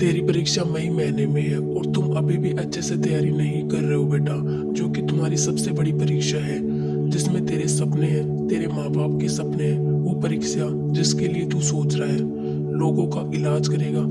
तेरी परीक्षा मई महीने में है और तुम अभी भी अच्छे से तैयारी नहीं कर रहे हो बेटा। जो कि तुम्हारी सबसे बड़ी परीक्षा है, जिसमें तेरे सपने हैं, तेरे माँ बाप के सपने हैं। वो परीक्षा जिसके लिए तू सोच रहा है, लोगों का इलाज करेगा,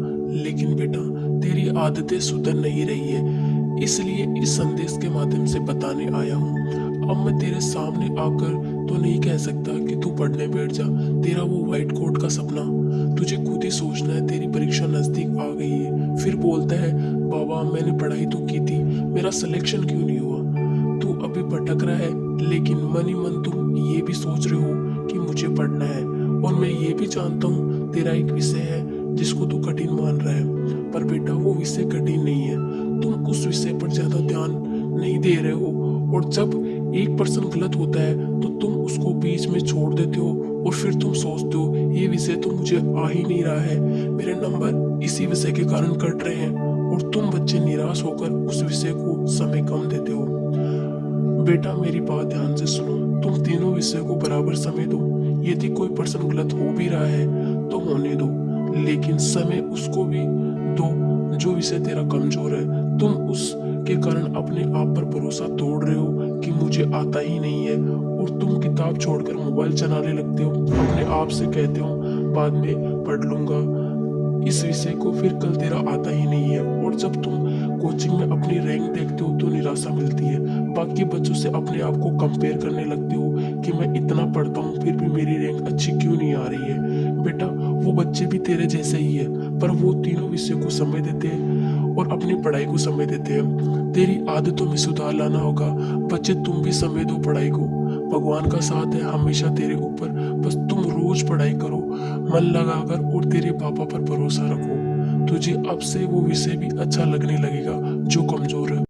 लेकिन बेटा तेरी आदतें सुधर नहीं रही है। इसलिए इस संदेश के माध्यम से बताने आया हूँ। अब मैं तेरे सामने आकर तो नहीं कह सकता कि तू पढ़ने बैठ जा। तेरा वो व्हाइट कोट का सपना तुझे खुद ही सोचना है। तेरी परीक्षा नजदीक आ गई है, फिर बोलता है बाबा मैंने पढ़ाई तो की थी, मेरा सिलेक्शन क्यों नहीं हुआ। तू अभी भटक रहा है, लेकिन मन ही मन तुम ये भी सोच रहे हो कि मुझे पढ़ना है। और मैं ये भी जानता हूँ तेरा एक विषय है जिसको तू कठिन मान रहा है, पर बेटा वो विषय कठिन नहीं है। तुम उस विषय पर ज्यादा ध्यान नहीं दे रहे हो, और जब 1% गलत होता है तो तुम उसको बीच में छोड़ देते हो, और फिर तुम सोचते हो ये विषय तो मुझे आ ही नहीं रहा है, मेरे नंबर इसी विषय के कारण कट रहे हैं, और तुम बच्चे निराश होकर उस विषय को समय कम देते हो। बेटा मेरी बात ध्यान से सुनो, तुम तीनों विषय को बराबर समय दो। यदि कोई पर्सन गलत हो भी रहा है तो होने दो, लेकिन समय उसको भी दो जो विषय तेरा कमजोर है। तुम उसके कारण अपने आप पर भरोसा तोड़ रहे हो कि मुझे आता ही नहीं है, और तुम किताब छोड़कर मोबाइल चलाने लगते हो। अपने आप से कहते हो बाद में पढ़ लूंगा इस विषय को, फिर कल तेरा आता ही नहीं है। और जब तुम कोचिंग में अपनी रैंक देखते हो तो निराशा मिलती है। बाकी बच्चों से अपने आप को कंपेयर करने लगते हो कि मैं इतना पढ़ता हूँ फिर भी मेरी रैंक अच्छी क्यों नहीं आ रही है। बेटा वो बच्चे भी तेरे जैसे ही है, पर वो तीनों विषय को समय देते हैं और अपनी पढ़ाई को समय देते हैं। तेरी आदतों में सुधार लाना होगा। बच्चे तुम भी समय दो पढ़ाई को। भगवान का साथ है हमेशा तेरे ऊपर, बस तुम रोज पढ़ाई करो मन लगाकर, और तेरे पापा पर भरोसा रखो। तुझे अब से वो विषय भी अच्छा लगने लगेगा जो कमजोर है।